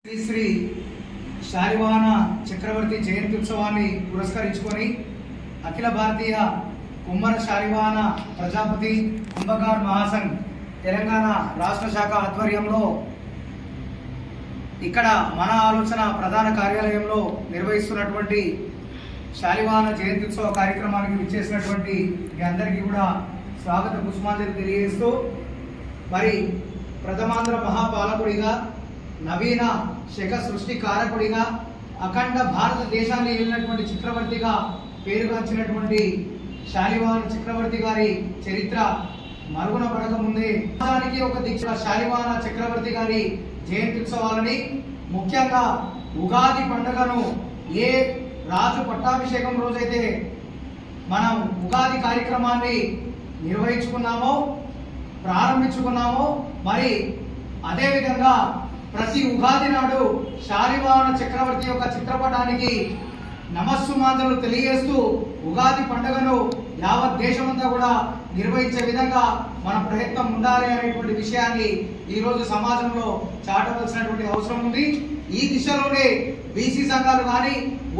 శ్రీ శాలివాహన చక్రవర్తి జయంతి ఉత్సవాన్ని పురస్కరించుకొని అఖిల భారతీయ కుమ్మర శాలివాహన ప్రజాపతి కుంభకార్ మహాసంఘ్ తెలంగాణ రాష్ట్ర శాఖ ఆధ్వర్యంలో ఇక్కడ మన ఆలోచన ప్రధాన కార్యాలయంలో నిర్వహిస్తున్నటువంటి శాలివాహన జయంతి ఉత్సవ కార్యక్రమానికి విచ్చేసినటువంటి మీ అందరికీ కూడా స్వాగత పుష్పాంజలి తెలియజేస్తూ మరి ప్రథమాంధ్ర మహాపాలకుడిగా నవీన శక సృష్టి కారకుడిగా అఖండ భారతదేశాన్ని ఏలినటువంటి చక్రవర్తిగా పేరుగాంచినటువంటి శాలివాహన చక్రవర్తి గారి చరిత్ర మరుగున పడకముందే దానికి ఒక దీక్ష శాలివాహన చక్రవర్తి గారి జయంతి ఉత్సవాలని ముఖ్యంగా ఉగాది పండుగను ఏ రాజు పట్టాభిషేకం రోజైతే మనం ఉగాది కార్యక్రమాన్ని నిర్వహించుకున్నామో ప్రారంభించుకున్నామో మరి అదేవిధంగా ప్రతి ఉగాది నాడు శాలివాహన చక్రవర్తి యొక్క చిత్రపటానికి నమస్సుమాంజలు తెలియజేస్తూ ఉగాది పండుగను యావత్ దేశమంతా కూడా నిర్వహించే విధంగా మన ప్రయత్నం ఉండాలి అనేటువంటి విషయాన్ని ఈ రోజు సమాజంలో చాటవలసినటువంటి అవసరం ఉంది. ఈ దిశలోనే బీసీ సంఘాలు కానీ,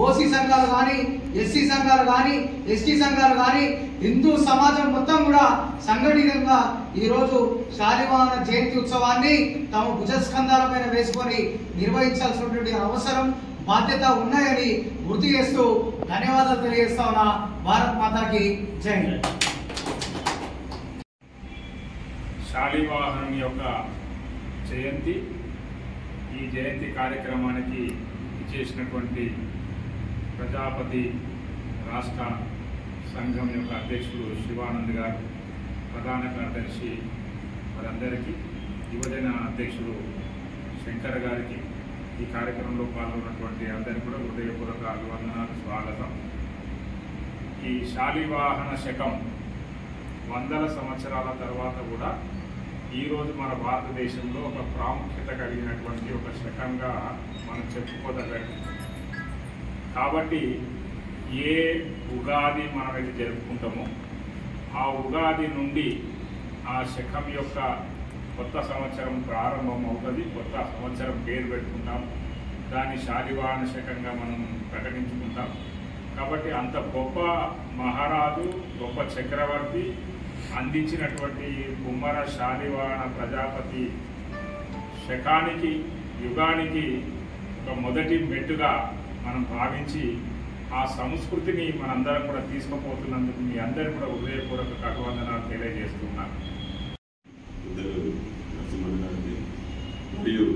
ఓసీ సంఘాలు కానీ, ఎస్సీ సంఘాలు కానీ, ఎస్టీ సంఘాలు కానీ, హిందూ సమాజం మొత్తం కూడా సంఘటితంగా ఈ రోజు శాలివాహన జయంతి ఉత్సవాన్ని తమ భుజస్కంధాలపైన వేసుకొని నిర్వహించాల్సినటువంటి అవసరం, బాధ్యత ఉన్నాయని గుర్తు చేస్తూ ధన్యవాదాలు తెలియజేస్తా ఉన్నా. భారత్ మాతాకి జై. శాలివాహనుని యొక్క జయంతి, ఈ జయంతి కార్యక్రమానికి చేసినటువంటి ప్రజాపతి రాష్ట్ర సంఘం యొక్క అధ్యక్షుడు శివానంద్ గారు, ప్రధాన కార్యదర్శి వారందరికీ, యువజన అధ్యక్షుడు శంకర్ గారికి, ఈ కార్యక్రమంలో పాల్గొన్నటువంటి అందరికీ కూడా హృదయపూర్వక అభివందనాలు, స్వాగతం. ఈ శాలివాహన శకం వందల సంవత్సరాల తర్వాత కూడా ఈరోజు మన భారతదేశంలో ఒక ప్రాముఖ్యత కలిగినటువంటి ఒక శకంగా మనం చెప్పుకోదగ్గది. కాబట్టి ఏ ఉగాది మనమైతే జరుపుకుంటామో ఆ ఉగాది నుండి ఆ శకం యొక్క కొత్త సంవత్సరం ప్రారంభం అవుతుంది. కొత్త సంవత్సరం పేరు పెట్టుకుంటాం, దాన్ని శాలివాహన శకంగా మనం ప్రకటించుకుంటాం. కాబట్టి అంత గొప్ప మహారాజు, గొప్ప చక్రవర్తి అందించినటువంటి కుమ్మర శాలివాహన ప్రజాపతి శకానికి, యుగానికి ఒక మొదటి మెట్టుగా మనం భావించి ఆ సంస్కృతిని మనందరం కూడా తీసుకుపోతున్నందుకు మీ అందరూ కూడా హృదయపూర్వక అభివందనాలు తెలియజేస్తున్నాను. మరియు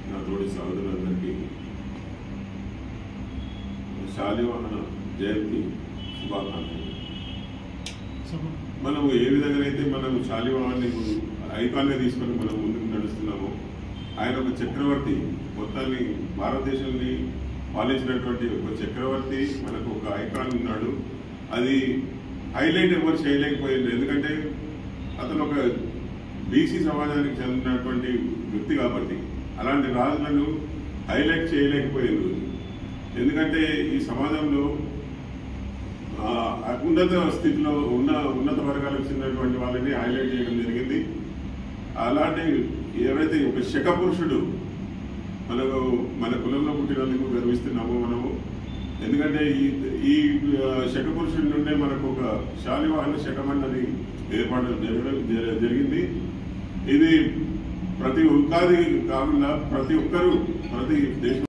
నా తోటి సహోదరులందరికీ శాలివాహన జయంతి శుభాకాంక్షలు. మనము ఏ విధంగా అయితే మనము శాలివాహన్ని ఐకాన్గా తీసుకొని మనం ముందుకు నడుస్తున్నామో, ఆయన ఒక చక్రవర్తి, మొత్తాన్ని భారతదేశాన్ని పాలించినటువంటి ఒక చక్రవర్తి, మనకు ఒక ఐకాన్ ఉన్నాడు. అది హైలైట్ ఎవరు చేయలేకపోయింది, ఎందుకంటే అతను ఒక బీసీ సమాజానికి చెందినటువంటి వ్యక్తి కాబట్టి అలాంటి రాజులను హైలైట్ చేయలేకపోయింది. ఎందుకంటే ఈ సమాజంలో ఉన్నత స్థితిలో ఉన్నత వర్గాలకు చెందినటువంటి వాళ్ళని హైలైట్ చేయడం జరిగింది. అలాంటి ఎవరైతే ఒక శక పురుషుడు, మనకు మన కులంలో పుట్టినందుకు గర్విస్తున్నామో మనము. ఎందుకంటే ఈ శక పురుషుడి నుండే మనకు ఒక శాలివాహన శకం అన్నది ఏర్పాటు జరిగింది. ఇది ప్రతి ఉగాది కాకుండా ప్రతి ఒక్కరూ, ప్రతి దేశం